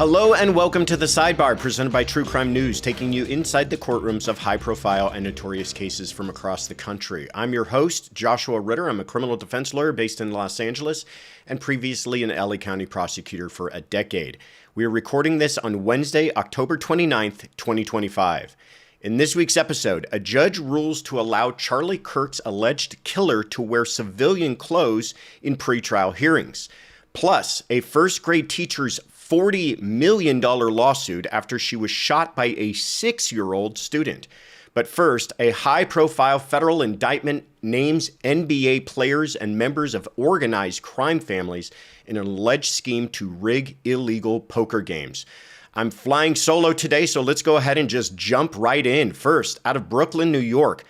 Hello and welcome to the Sidebar, presented by True Crime News, taking you inside the courtrooms of high-profile and notorious cases from across the country. I'm your host, Joshua Ritter. I'm a criminal defense lawyer based in Los Angeles and previously an LA County prosecutor for a decade. We are recording this on Wednesday, October 29th, 2025. In this week's episode, a judge rules to allow Charlie Kirk's alleged killer to wear civilian clothes in pretrial hearings. Plus, a first-grade teacher's $40 million lawsuit after she was shot by a 6-year-old student. But first, a high-profile federal indictment names NBA players and members of organized crime families in an alleged scheme to rig illegal poker games. I'm flying solo today, so let's go ahead and just jump right in. First, out of Brooklyn, New York,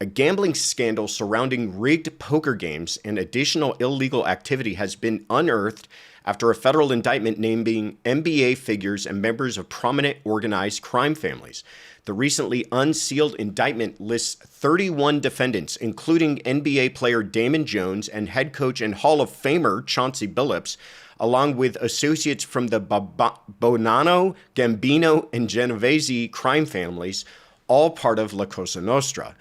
a gambling scandal surrounding rigged poker games and additional illegal activity has been unearthed after a federal indictment naming NBA figures and members of prominent organized crime families. The recently unsealed indictment lists 31 defendants, including NBA player Damon Jones and head coach and Hall of Famer Chauncey Billups, along with associates from the Bonanno, Gambino, and Genovese crime families, all part of La Cosa Nostra.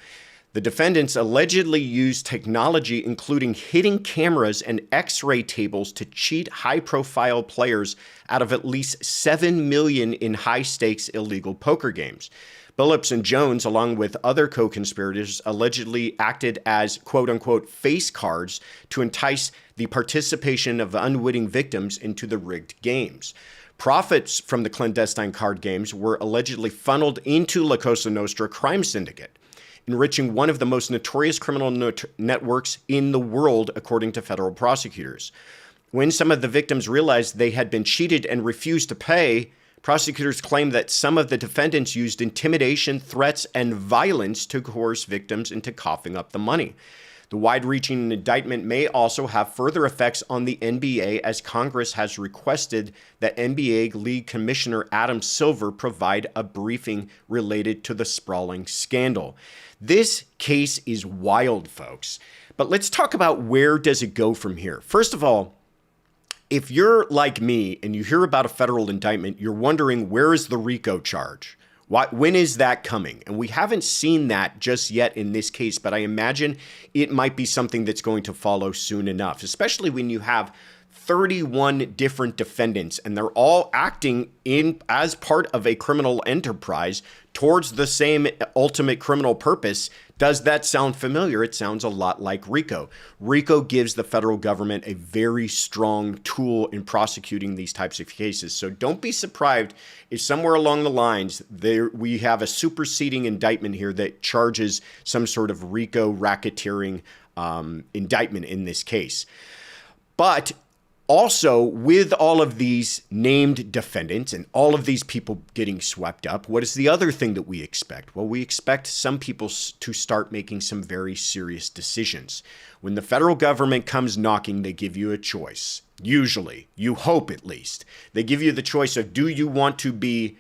The defendants allegedly used technology, including hidden cameras and X-ray tables, to cheat high-profile players out of at least $7 million in high-stakes illegal poker games. Billups and Jones, along with other co-conspirators, allegedly acted as quote-unquote face cards to entice the participation of unwitting victims into the rigged games. Profits from the clandestine card games were allegedly funneled into La Cosa Nostra crime syndicate, enriching one of the most notorious criminal networks in the world, according to federal prosecutors. When some of the victims realized they had been cheated and refused to pay, prosecutors claimed that some of the defendants used intimidation, threats, and violence to coerce victims into coughing up the money. The wide-reaching indictment may also have further effects on the NBA, as Congress has requested that NBA League Commissioner Adam Silver provide a briefing related to the sprawling scandal. This case is wild, folks. But let's talk about where does it go from here. First of all, if you're like me and you hear about a federal indictment, you're wondering, where is the RICO charge? When is that coming? And we haven't seen that just yet in this case, but I imagine it might be something that's going to follow soon enough, especially when you have 31 different defendants and they're all acting as part of a criminal enterprise towards the same ultimate criminal purpose. Does that sound familiar? It sounds a lot like RICO. RICO gives the federal government a very strong tool in prosecuting these types of cases. So don't be surprised if somewhere along the lines we have a superseding indictment here that charges some sort of RICO racketeering indictment in this case. But also, with all of these named defendants and all of these people getting swept up, what is the other thing that we expect? Well, we expect some people to start making some very serious decisions. When the federal government comes knocking, they give you a choice. Usually, you hope at least. They give you the choice of, do you want to be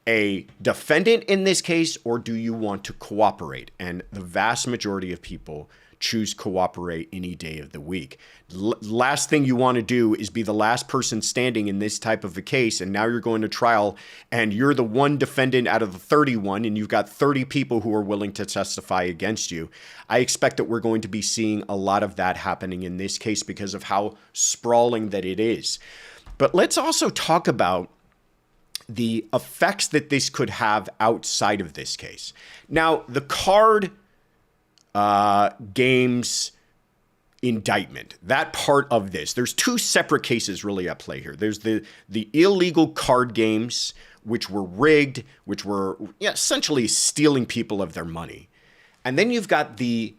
a defendant in this case, or do you want to cooperate? And the vast majority of people choose cooperate any day of the week. Last thing you want to do is be the last person standing in this type of a case, and now you're going to trial and you're the one defendant out of the 31 and you've got 30 people who are willing to testify against you. I expect that we're going to be seeing a lot of that happening in this case because of how sprawling that it is. But let's also talk about the effects that this could have outside of this case. Now, the card games indictment, that part of this, there's two separate cases really at play here. There's the illegal card games, which were rigged, which were essentially stealing people of their money. And then you've got the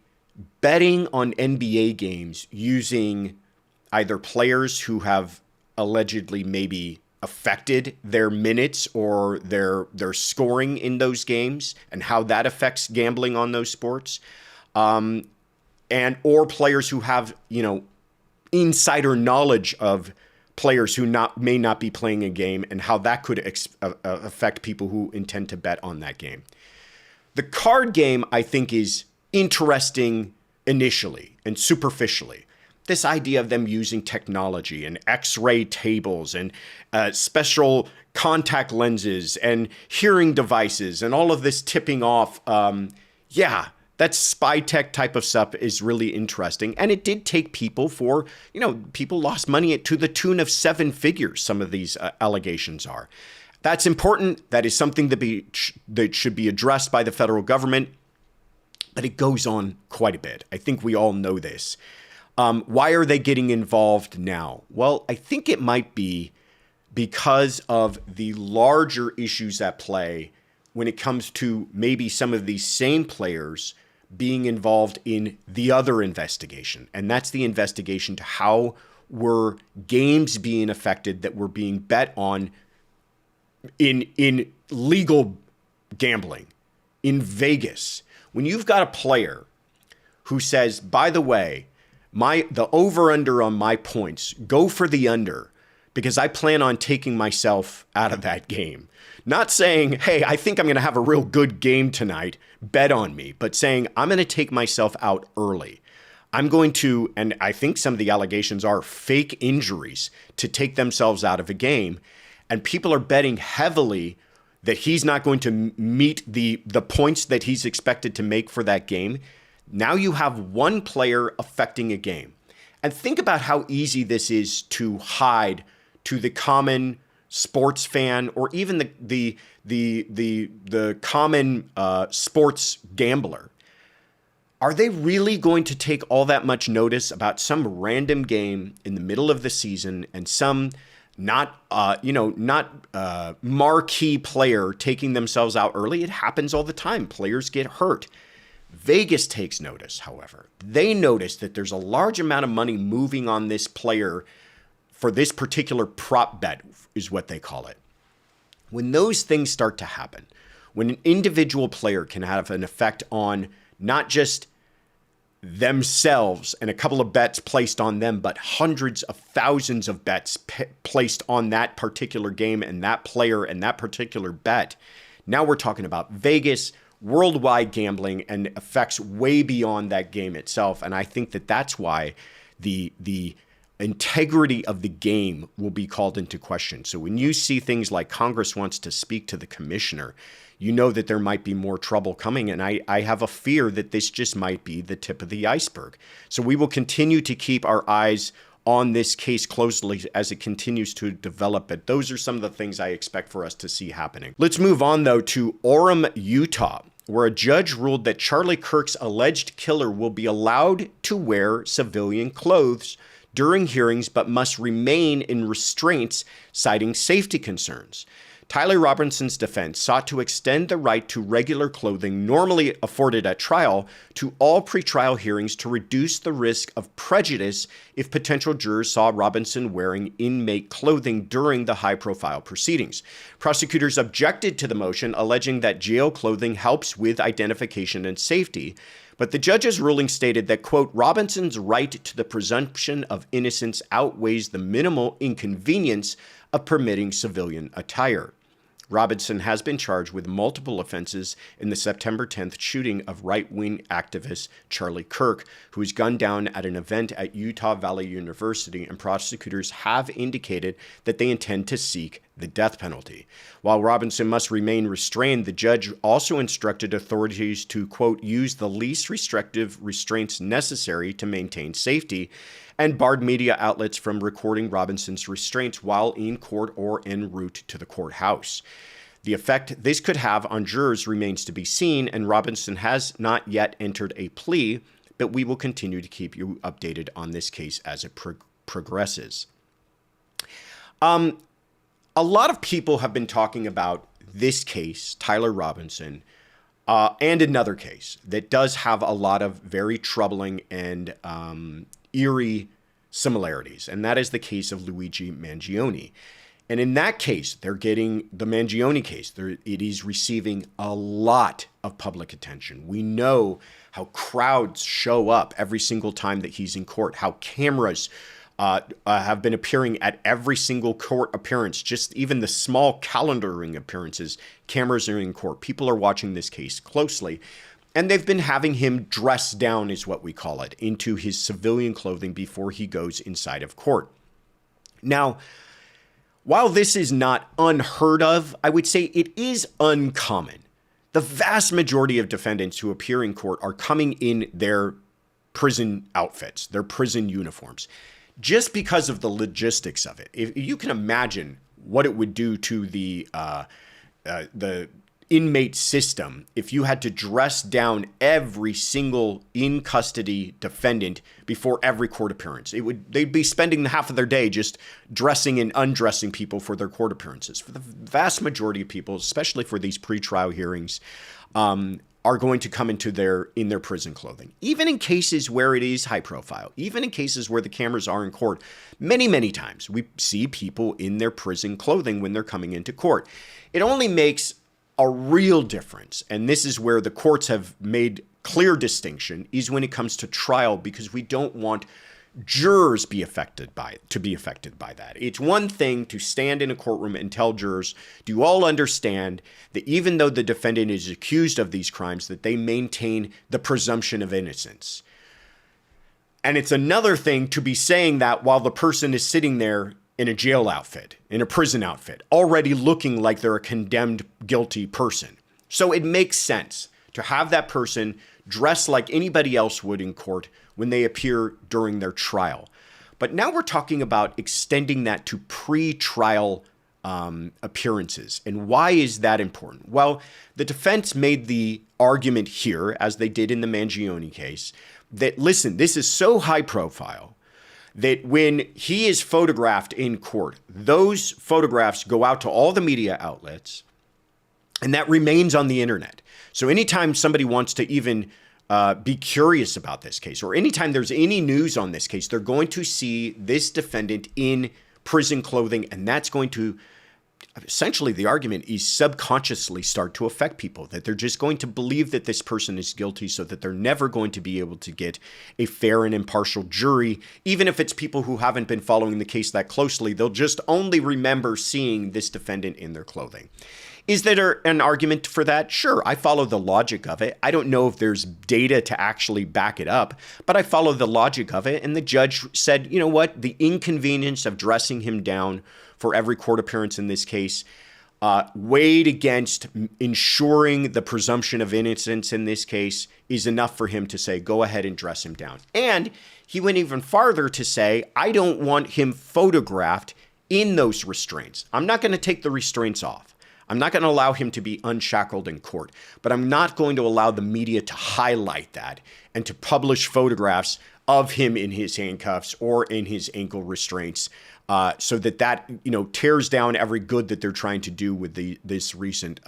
betting on NBA games using either players who have allegedly maybe affected their minutes or their scoring in those games and how that affects gambling on those sports. Or players who have, insider knowledge of players who may not be playing a game and how that could affect people who intend to bet on that game. The card game, I think, is interesting initially and superficially. this idea of them using technology and X-ray tables and special contact lenses and hearing devices and all of this tipping off, that spy tech type of stuff is really interesting. And it did take people people lost money to the tune of 7 figures, some of these allegations are. That's important. That is something that should be addressed by the federal government. But it goes on quite a bit. I think we all know this. Why are they getting involved now? Well, I think it might be because of the larger issues at play when it comes to maybe some of these same players being involved in the other investigation. And that's the investigation to how were games being affected that were being bet on in legal gambling in Vegas. When you've got a player who says, by the way, the over-under on my points, go for the under because I plan on taking myself out of that game. Not saying, hey, I think I'm going to have a real good game tonight, bet on me, but saying I'm going to take myself out early. I'm going to, and I think some of the allegations are fake injuries to take themselves out of a game. And people are betting heavily that he's not going to meet the points that he's expected to make for that game. Now you have one player affecting a game. And think about how easy this is to hide to the common sports fan or even the common sports gambler. Are they really going to take all that much notice about some random game in the middle of the season and some not marquee player taking themselves out early? It happens all the time. Players get hurt. Vegas takes notice, however. They notice that there's a large amount of money moving on this player for this particular prop bet, is what they call it. When those things start to happen, when an individual player can have an effect on not just themselves and a couple of bets placed on them, but hundreds of thousands of bets placed on that particular game and that player and that particular bet. Now we're talking about Vegas, worldwide gambling, and effects way beyond that game itself. And I think that that's why the integrity of the game will be called into question. So when you see things like Congress wants to speak to the commissioner, you know that there might be more trouble coming. And I have a fear that this just might be the tip of the iceberg. So we will continue to keep our eyes on this case closely as it continues to develop. But those are some of the things I expect for us to see happening. Let's move on, though, to Orem, Utah, where a judge ruled that Charlie Kirk's alleged killer will be allowed to wear civilian clothes during hearings, but must remain in restraints, citing safety concerns. Tyler Robinson's defense sought to extend the right to regular clothing normally afforded at trial to all pretrial hearings to reduce the risk of prejudice if potential jurors saw Robinson wearing inmate clothing during the high-profile proceedings. Prosecutors objected to the motion, alleging that jail clothing helps with identification and safety. But the judge's ruling stated that, quote, Robinson's right to the presumption of innocence outweighs the minimal inconvenience of permitting civilian attire. Robinson has been charged with multiple offenses in the September 10th shooting of right-wing activist Charlie Kirk, who was gunned down at an event at Utah Valley University, and prosecutors have indicated that they intend to seek the death penalty. While Robinson must remain restrained, the judge also instructed authorities to, quote, use the least restrictive restraints necessary to maintain safety, and barred media outlets from recording Robinson's restraints while in court or en route to the courthouse. The effect this could have on jurors remains to be seen, and Robinson has not yet entered a plea, but we will continue to keep you updated on this case as it progresses. A lot of people have been talking about this case, Tyler Robinson, and another case that does have a lot of very troubling and eerie similarities, and that is the case of Luigi Mangione. And in that case, they're getting the Mangione case. It is receiving a lot of public attention. We know how crowds show up every single time that he's in court, how cameras have been appearing at every single court appearance, just even the small calendaring appearances, cameras are in court. People are watching this case closely. And they've been having him dress down, is what we call it, into his civilian clothing before he goes inside of court. Now, while this is not unheard of, I would say it is uncommon. The vast majority of defendants who appear in court are coming in their prison outfits, their prison uniforms, just because of the logistics of it. If you can imagine what it would do to the inmate system if you had to dress down every single in custody defendant before every court appearance. They'd be spending half of their day just dressing and undressing people for their court appearances. For the vast majority of people, especially for these pretrial hearings, are going to come into in their prison clothing. Even in cases where it is high profile, even in cases where the cameras are in court, many times we see people in their prison clothing when they're coming into court. It only makes a real difference, and this is where the courts have made clear distinction, is when it comes to trial, because we don't want jurors to be affected by that. It's one thing to stand in a courtroom and tell jurors, do you all understand that even though the defendant is accused of these crimes, that they maintain the presumption of innocence? And it's another thing to be saying that while the person is sitting there in a jail outfit, in a prison outfit, already looking like they're a condemned, guilty person. So it makes sense to have that person dress like anybody else would in court when they appear during their trial. But now we're talking about extending that to pre-trial appearances. And why is that important? Well, the defense made the argument here, as they did in the Mangione case, that, listen, this is so high profile that when he is photographed in court, those photographs go out to all the media outlets, and that remains on the internet. So anytime somebody wants to even be curious about this case, or anytime there's any news on this case, they're going to see this defendant in prison clothing, and that's going to, essentially the argument is, subconsciously start to affect people, that they're just going to believe that this person is guilty, so that they're never going to be able to get a fair and impartial jury. Even if it's people who haven't been following the case that closely, they'll just only remember seeing this defendant in their clothing. Is there an argument for that? Sure, I follow the logic of it. I don't know if there's data to actually back it up, but I follow the logic of it. And the judge said, you know what? The inconvenience of dressing him down for every court appearance in this case weighed against ensuring the presumption of innocence in this case is enough for him to say, go ahead and dress him down. And he went even farther to say, I don't want him photographed in those restraints. I'm not going to take the restraints off. I'm not going to allow him to be unshackled in court, but I'm not going to allow the media to highlight that and to publish photographs of him in his handcuffs or in his ankle restraints, so that tears down every good that they're trying to do with this recent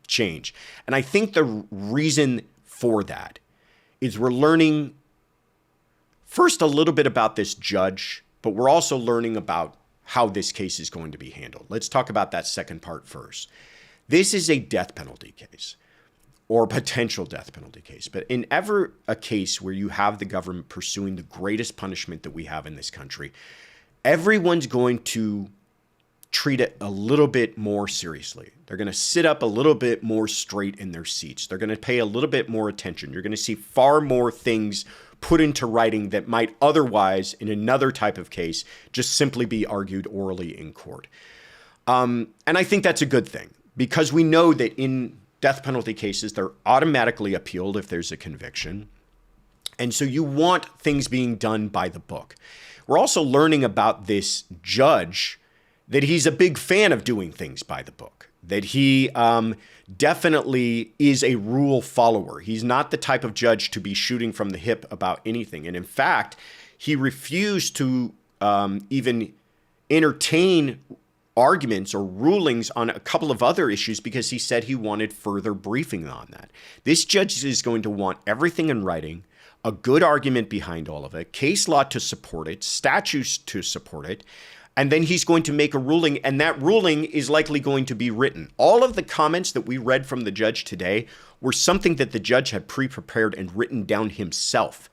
change. And I think the reason for that is we're learning first a little bit about this judge, but we're also learning about how this case is going to be handled. Let's talk about that second part first. This is a death penalty case, or potential death penalty case. But in ever a case where you have the government pursuing the greatest punishment that we have in this country, everyone's going to treat it a little bit more seriously. They're going to sit up a little bit more straight in their seats. They're going to pay a little bit more attention. You're going to see far more things put into writing that might otherwise, in another type of case, just simply be argued orally in court. And I think that's a good thing, because we know that in death penalty cases, they're automatically appealed if there's a conviction. And so you want things being done by the book. We're also learning about this judge that he's a big fan of doing things by the book, that he definitely is a rule follower. He's not the type of judge to be shooting from the hip about anything. And in fact, he refused to even entertain arguments or rulings on a couple of other issues because he said he wanted further briefing on that. This judge is going to want everything in writing, a good argument behind all of it, case law to support it, statutes to support it, and then he's going to make a ruling, and that ruling is likely going to be written. All of the comments that we read from the judge today were something that the judge had pre-prepared and written down himself.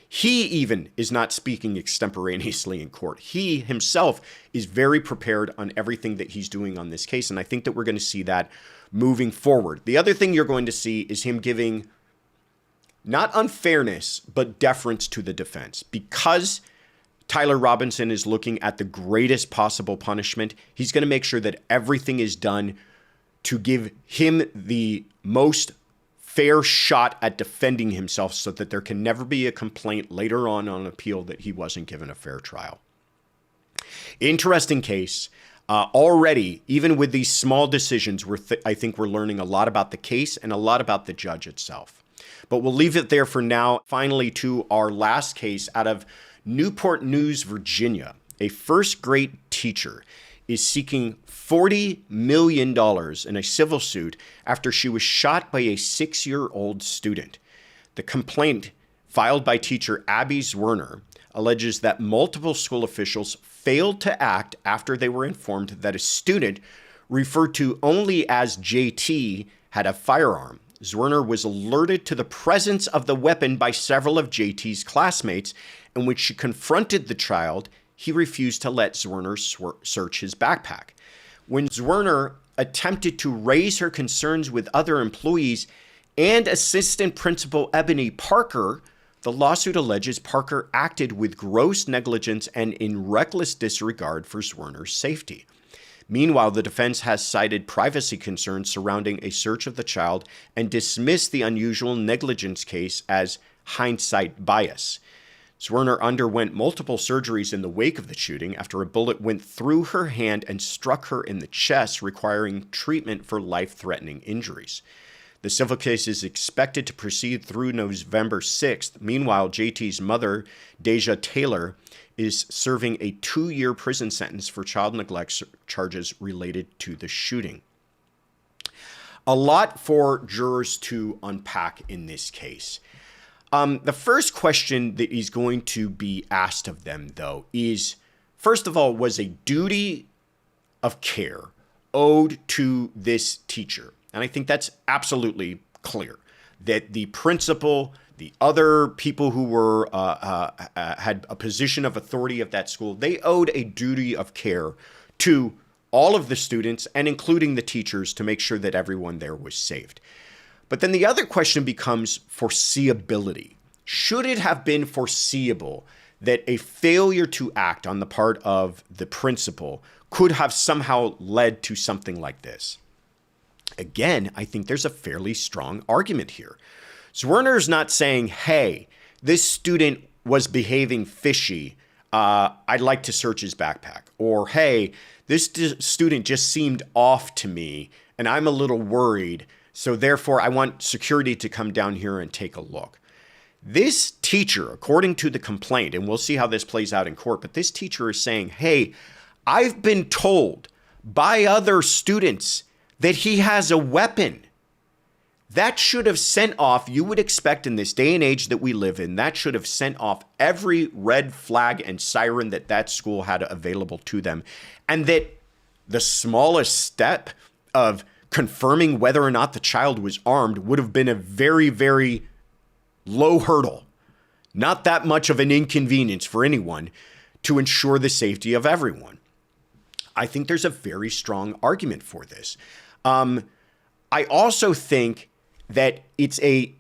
He even is not speaking extemporaneously in court. He himself is very prepared on everything that he's doing on this case, and I think that we're going to see that moving forward. The other thing you're going to see is him giving not unfairness, but deference to the defense. Because Tyler Robinson is looking at the greatest possible punishment, he's going to make sure that everything is done to give him the most fair shot at defending himself so that there can never be a complaint later on appeal that he wasn't given a fair trial. Interesting case. Already, even with these small decisions, I think we're learning a lot about the case and a lot about the judge itself. But we'll leave it there for now. Finally, to our last case out of Newport News, Virginia. A first-grade teacher is seeking $40 million in a civil suit after she was shot by a 6-year-old student. The complaint, filed by teacher Abby Zwerner, alleges that multiple school officials failed to act after they were informed that a student, referred to only as JT, had a firearm. Zwerner was alerted to the presence of the weapon by several of JT's classmates, and when she confronted the child, he refused to let Zwerner search his backpack. When Zwerner attempted to raise her concerns with other employees and Assistant Principal Ebony Parker, the lawsuit alleges Parker acted with gross negligence and in reckless disregard for Zwerner's safety. Meanwhile, the defense has cited privacy concerns surrounding a search of the child and dismissed the unusual negligence case as hindsight bias. Zwerner underwent multiple surgeries in the wake of the shooting after a bullet went through her hand and struck her in the chest, requiring treatment for life-threatening injuries. The civil case is expected to proceed through November 6th. Meanwhile, JT's mother, Deja Taylor, is serving a 2-year prison sentence for child neglect charges related to the shooting. A lot for jurors to unpack in this case. The first question that is going to be asked of them, though, is, first of all, was a duty of care owed to this teacher? And I think that's absolutely clear, that the principal, the other people who were had a position of authority at that school, they owed a duty of care to all of the students and including the teachers to make sure that everyone there was saved. But then the other question becomes foreseeability. Should it have been foreseeable that a failure to act on the part of the principal could have somehow led to something like this? Again, I think there's a fairly strong argument here. Zwerner's not saying, hey, this student was behaving fishy. I'd like to search his backpack. Or, hey, this student just seemed off to me and I'm a little worried. So therefore, I want security to come down here and take a look. This teacher, according to the complaint, and we'll see how this plays out in court, but this teacher is saying, hey, I've been told by other students that he has a weapon. That should have sent off, you would expect in this day and age that we live in, that should have sent off every red flag and siren that school had available to them. And that the smallest step of confirming whether or not the child was armed would have been a very, very low hurdle. Not that much of an inconvenience for anyone to ensure the safety of everyone. I think there's a very strong argument for this. I also think that it's a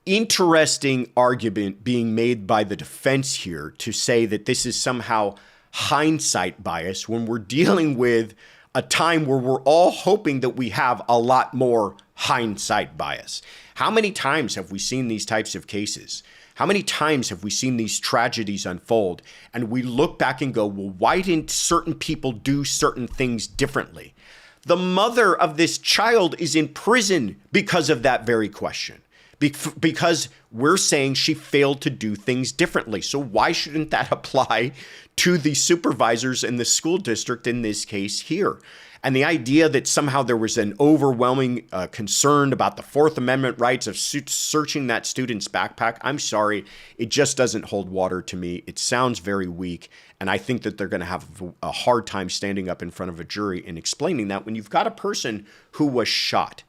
interesting argument being made by the defense here to say that this is somehow hindsight bias when we're dealing with a time where we're all hoping that we have a lot more hindsight bias. How many times have we seen these types of cases? How many times have we seen these tragedies unfold and we look back and go, well, why didn't certain people do certain things differently? The mother of this child is in prison because of that very question, because we're saying she failed to do things differently. So why shouldn't that apply to the supervisors in the school district in this case here? And the idea that somehow there was an overwhelming concern about the Fourth Amendment rights of searching that student's backpack, I'm sorry, it just doesn't hold water to me. It sounds very weak. And I think that they're going to have a hard time standing up in front of a jury and explaining that when you've got a person who was shot.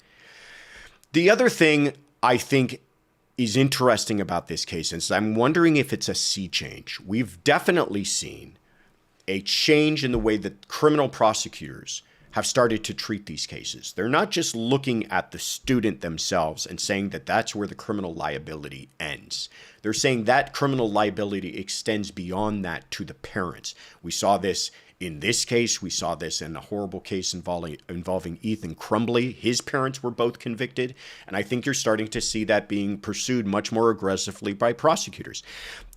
The other thing I think is interesting about this case is I'm wondering if it's a sea change. We've definitely seen a change in the way that criminal prosecutors have started to treat these cases. They're not just looking at the student themselves and saying that that's where the criminal liability ends. They're saying that criminal liability extends beyond that to the parents. We saw this in this case. We saw this in a horrible case involving Ethan Crumbley. His parents were both convicted, and I think you're starting to see that being pursued much more aggressively by prosecutors.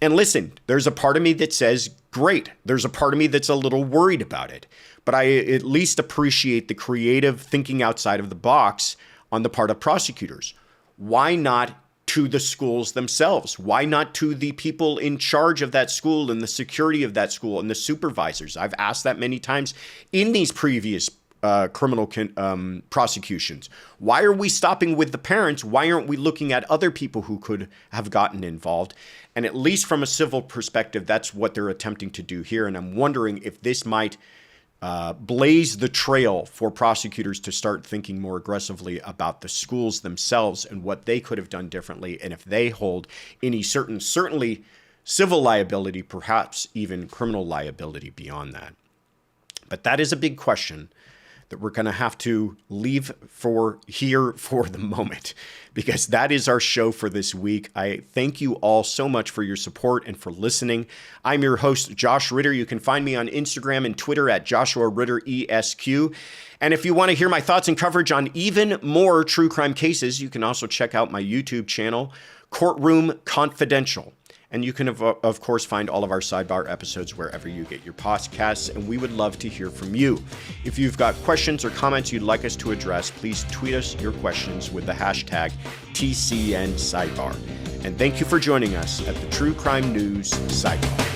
And listen, there's a part of me that says, great. There's a part of me that's a little worried about it. But I at least appreciate the creative thinking outside of the box on the part of prosecutors. Why not to the schools themselves? Why not to the people in charge of that school and the security of that school and the supervisors? I've asked that many times in these previous criminal prosecutions. Why are we stopping with the parents? Why aren't we looking at other people who could have gotten involved? And at least from a civil perspective, that's what they're attempting to do here. And I'm wondering if this might blaze the trail for prosecutors to start thinking more aggressively about the schools themselves and what they could have done differently, and if they hold any certainly civil liability, perhaps even criminal liability beyond that. But that is a big question that we're going to have to leave for here for the moment, because that is our show for this week. I thank you all so much for your support and for listening. I'm your host, Josh Ritter. You can find me on Instagram and Twitter at Joshua Ritter ESQ. And if you want to hear my thoughts and coverage on even more true crime cases, you can also check out my YouTube channel, Courtroom Confidential. And you can, of course, find all of our Sidebar episodes wherever you get your podcasts, and we would love to hear from you. If you've got questions or comments you'd like us to address, please tweet us your questions with the hashtag TCN Sidebar. And thank you for joining us at the True Crime News Sidebar.